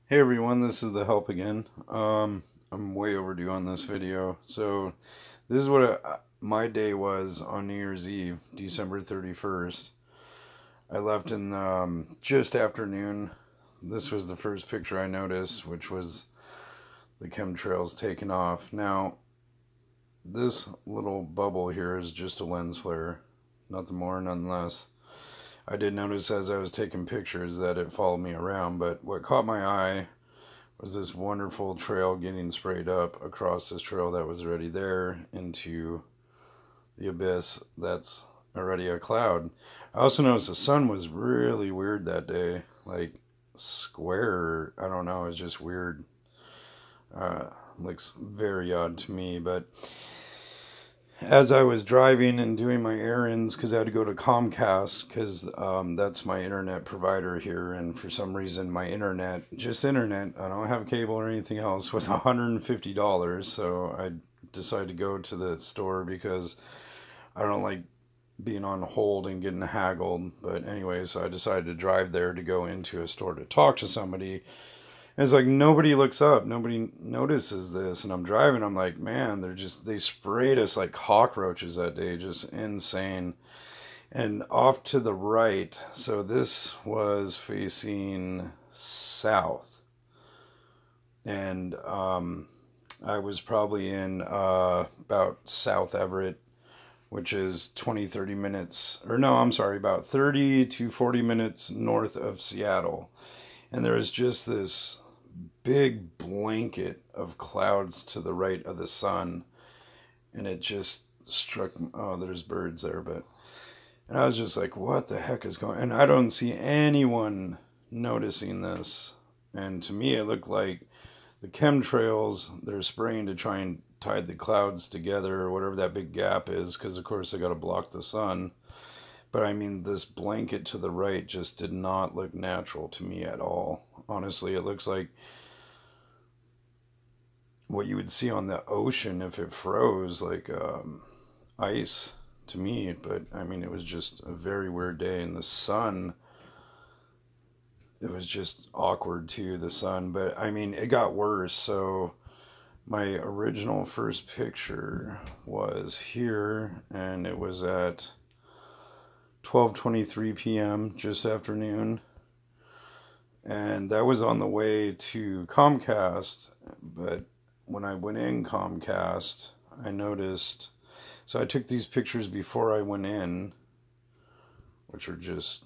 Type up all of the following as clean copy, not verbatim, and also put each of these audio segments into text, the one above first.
Hey everyone, this is the help again. I'm way overdue on this video. So this is what my day was on New Year's Eve, December 31st. I left in just afternoon. This was the first picture I noticed, which was the chemtrails taking off. Now, this little bubble here is just a lens flare, nothing more, nothing less. I did notice as I was taking pictures that it followed me around, but what caught my eye was this wonderful trail getting sprayed up across this trail that was already there into the abyss that's already a cloud. I also noticed the sun was really weird that day, like square. I don't know, it's just weird. Looks very odd to me, but as I was driving and doing my errands, because I had to go to Comcast, because that's my internet provider here, and for some reason my internet, just internet, I don't have cable or anything else, was $150, so I decided to go to the store because I don't like being on hold and getting haggled. But anyway, so I decided to drive there to go into a store to talk to somebody. And it's like nobody looks up, nobody notices this, and I'm driving. I'm like, man, they sprayed us like cockroaches that day, just insane. And off to the right, so this was facing south, and I was probably in about South Everett, which is 20-30 minutes, or no, I'm sorry, about 30 to 40 minutes north of Seattle. And there was just this big blanket of clouds to the right of the sun, and it just struck. Oh, there's birds there, but and I was just like, what the heck is going, and I don't see anyone noticing this. And to me it looked like the chemtrails they're spraying to try and tie the clouds together, or whatever that big gap is, because of course they got to block the sun. But I mean, this blanket to the right just did not look natural to me at all. Honestly, it looks like what you would see on the ocean if it froze, like ice to me. But I mean, it was just a very weird day, and the sun, it was just awkward too, the sun. But I mean, it got worse. So my original first picture was here, and it was at 12:23 p.m., just afternoon. And that was on the way to Comcast, but when I went in Comcast, I noticed. So I took these pictures before I went in, which are just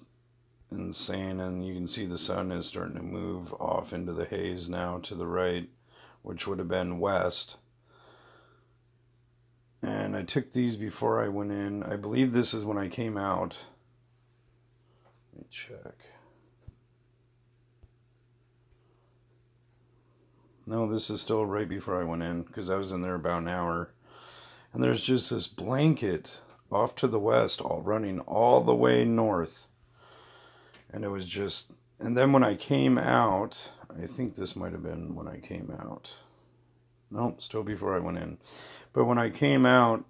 insane. And you can see the sun is starting to move off into the haze now to the right, which would have been west. And I took these before I went in. I believe this is when I came out. Let me check. No, this is still right before I went in, because I was in there about an hour. And there's just this blanket off to the west, all running all the way north. And it was just, and then when I came out, I think this might have been when I came out. Nope, still before I went in. But when I came out,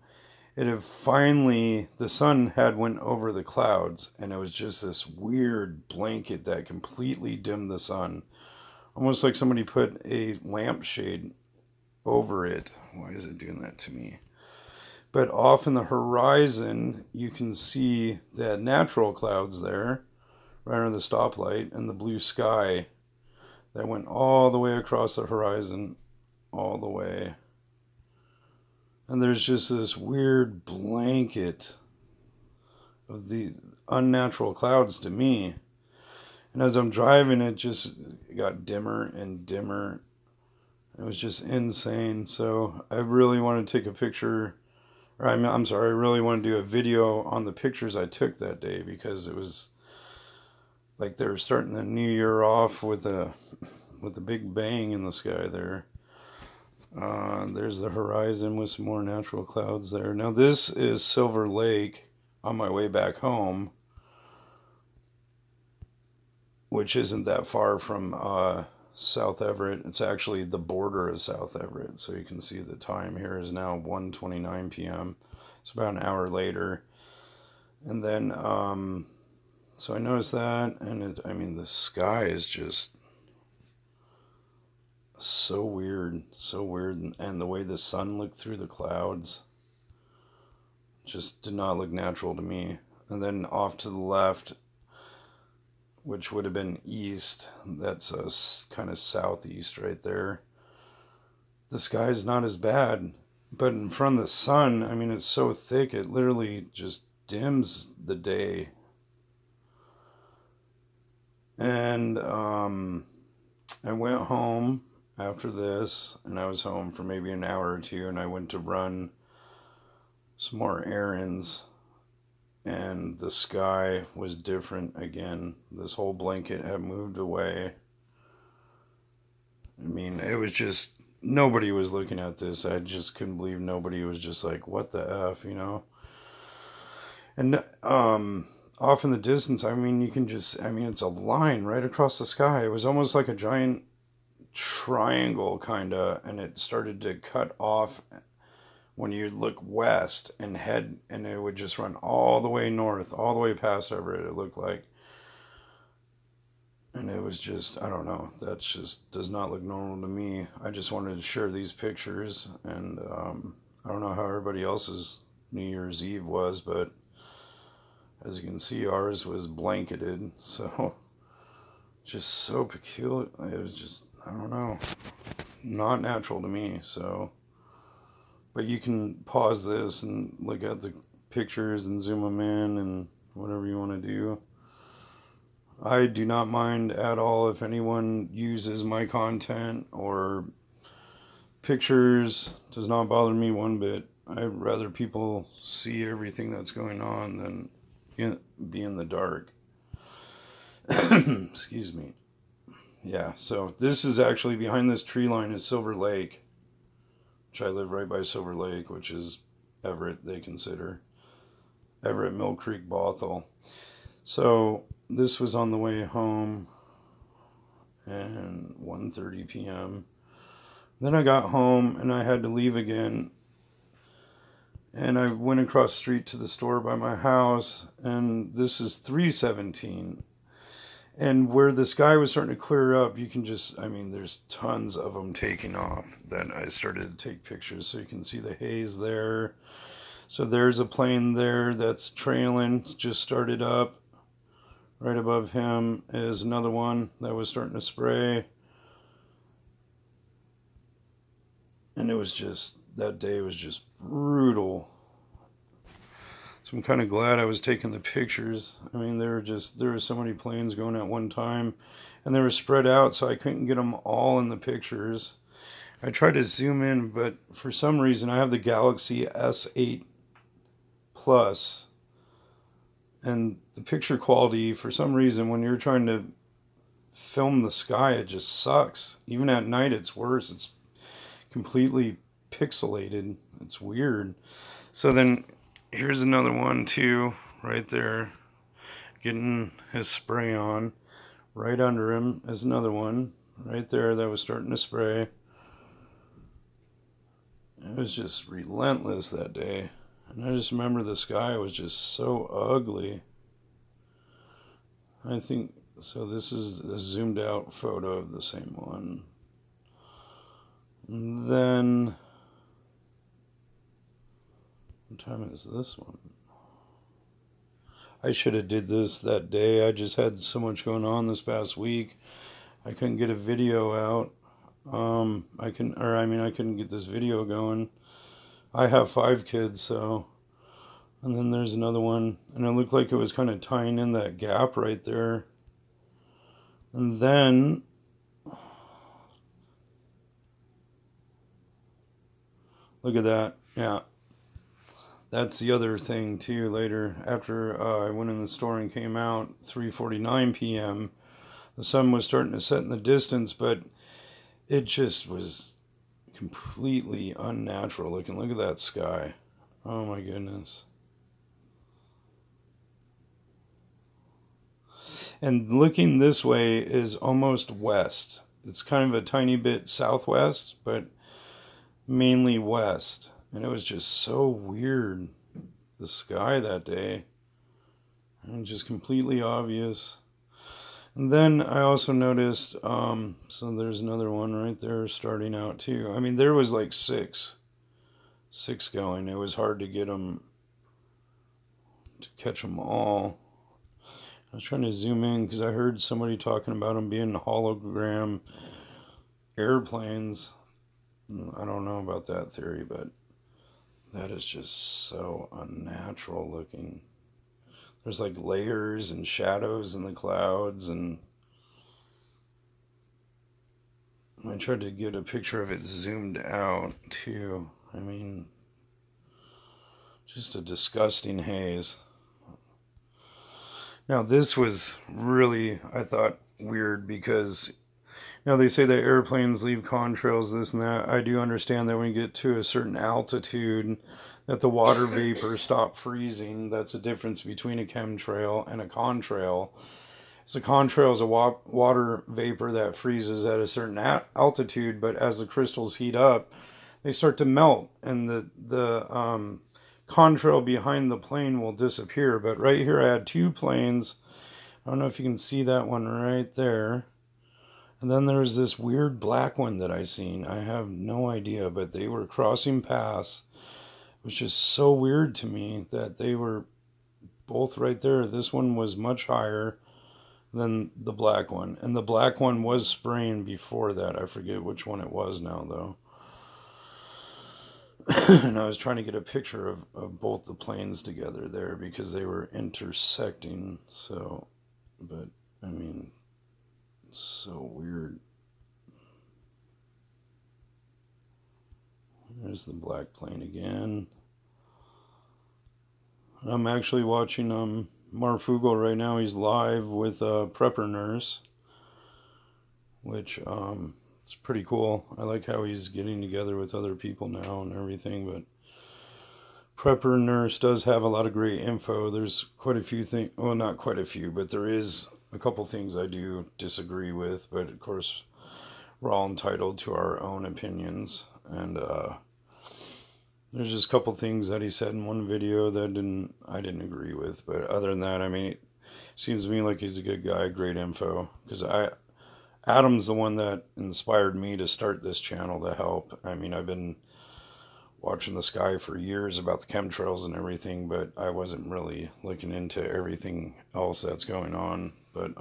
it had finally, the sun had went over the clouds, and it was just this weird blanket that completely dimmed the sun. Almost like somebody put a lampshade over it. Why is it doing that to me? But off in the horizon, you can see the natural clouds there, right on the stoplight, and the blue sky that went all the way across the horizon, all the way. And there's just this weird blanket of these unnatural clouds to me. And as I'm driving, it just got dimmer and dimmer. It was just insane. So I really want to take a picture, or I'm sorry, I really want to do a video on the pictures I took that day, because it was like they were starting the new year off with a big bang in the sky there. There's the horizon with some more natural clouds there. Now this is Silver Lake on my way back home, which isn't that far from South Everett. It's actually the border of South Everett. So you can see the time here is now 1:29 p.m. It's about an hour later. And then, so I noticed that, and I mean, the sky is just So weird, so weird. And the way the sun looked through the clouds just did not look natural to me. And then off to the left, which would have been east, that's us kind of southeast right there. The sky's not as bad, but in front of the sun, I mean, it's so thick, it literally just dims the day. And I went home after this, and I was home for maybe an hour or two, and I went to run some more errands, and the sky was different again. This whole blanket had moved away. I mean, it was just, nobody was looking at this. I just couldn't believe nobody was just like, what the F, you know? And off in the distance, I mean, you can just, I mean, it's a line right across the sky. It was almost like a giant triangle, kind of, and it started to cut off when you look west and head, and it would just run all the way north, all the way past Everett, it looked like. And it was just, I don't know, that just does not look normal to me. I just wanted to share these pictures, and I don't know how everybody else's New Year's Eve was, but as you can see, ours was blanketed, so just so peculiar. It was just, I don't know, not natural to me. So, but you can pause this and look at the pictures and zoom them in and whatever you want to do. I do not mind at all if anyone uses my content or pictures. Does not bother me one bit. I'd rather people see everything that's going on than be in the dark. Excuse me. Yeah, so this is actually, behind this tree line is Silver Lake, which I live right by Silver Lake, which is Everett, they consider. Everett, Mill Creek, Bothell. So this was on the way home, and 1:30 p.m. Then I got home and I had to leave again. And I went across the street to the store by my house, and this is 3:17. And where the sky was starting to clear up, you can just, I mean, there's tons of them taking off. Then I started to take pictures, so you can see the haze there. So there's a plane there that's trailing, just started up. Right above him is another one that was starting to spray. And it was just, that day was just brutal. So I'm kind of glad I was taking the pictures. I mean, there were so many planes going at one time, and they were spread out, so I couldn't get them all in the pictures. I tried to zoom in, but for some reason I have the Galaxy S8 Plus, and the picture quality, for some reason, when you're trying to film the sky, it just sucks. Even at night, it's worse. It's completely pixelated. It's weird. So then here's another one too, right there, getting his spray on. Right under him is another one right there that was starting to spray. It was just relentless that day. And I just remember the sky was just so ugly. I think, so this is a zoomed out photo of the same one. And then, what time is this one? I should have did this that day. I just had so much going on this past week. I couldn't get a video out. I couldn't get this video going. I have 5 kids, so. And then there's another one, and it looked like it was kind of tying in that gap right there. And then look at that. Yeah. That's the other thing too. Later, after I went in the store and came out, 3:49 p.m., the sun was starting to set in the distance, but it just was completely unnatural looking. Look at that sky. Oh my goodness. And looking this way is almost west. It's kind of a tiny bit southwest, but mainly west. And it was just so weird, the sky that day. And just completely obvious. And then I also noticed, so there's another one right there starting out too. I mean, there was like six going. It was hard to get them, to catch them all. I was trying to zoom in because I heard somebody talking about them being hologram airplanes. I don't know about that theory, but that is just so unnatural looking. There's like layers and shadows in the clouds, and I tried to get a picture of it zoomed out too. I mean, just a disgusting haze. Now this was really, I thought, weird because, they say that airplanes leave contrails, this and that. I do understand that when you get to a certain altitude, that the water vapor stop freezing. That's a difference between a chemtrail and a contrail. So contrail is a water vapor that freezes at a certain altitude, but as the crystals heat up, they start to melt, and the contrail behind the plane will disappear. But right here I had two planes. I don't know if you can see that one right there. And then there's this weird black one that I seen. I have no idea, but they were crossing paths. It was just so weird to me that they were both right there. This one was much higher than the black one. And the black one was spraying before that. I forget which one it was now, though. And I was trying to get a picture of both the planes together there because they were intersecting. So, but, I mean, so weird. There's the black plane again. I'm actually watching Marfugel right now. He's live with Prepper Nurse, which it's pretty cool. I like how he's getting together with other people now and everything. But Prepper Nurse does have a lot of great info. There's quite a few things. Well, not quite a few, but there is a couple things I do disagree with. But of course, we're all entitled to our own opinions. And there's just a couple things that he said in one video that I didn't agree with. But other than that, I mean, it seems to me like he's a good guy, great info. Because Adam's the one that inspired me to start this channel to help. I mean, I've been watching the sky for years about the chemtrails and everything, but I wasn't really looking into everything else that's going on. But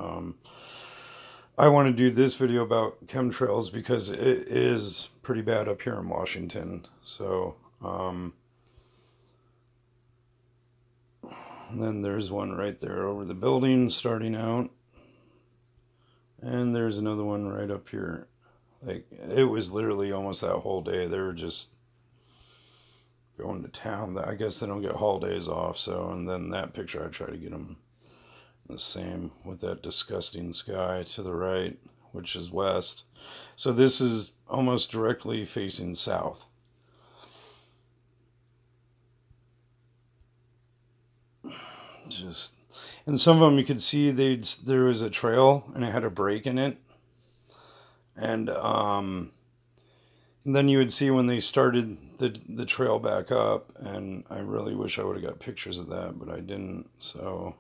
I want to do this video about chemtrails because it is pretty bad up here in Washington. So, and then there's one right there over the building starting out. And there's another one right up here. Like, it was literally almost that whole day. They were just going to town. I guess they don't get holidays off. So, and then that picture, I try to get them the same with that disgusting sky to the right, which is west. So this is almost directly facing south. Just, and some of them you could see there was a trail and it had a break in it, and then you would see when they started the trail back up, and I really wish I would have got pictures of that, but I didn't. So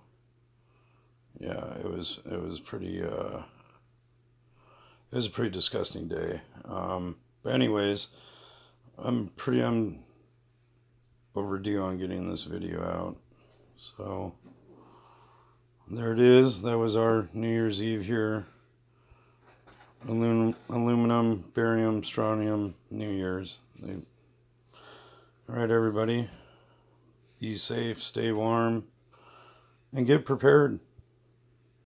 yeah, it was pretty it was a pretty disgusting day. But anyways, I'm overdue on getting this video out. So there it is. That was our New Year's Eve here. Aluminum, barium, strontium, New Year's. Alright, everybody. Be safe, stay warm, and get prepared.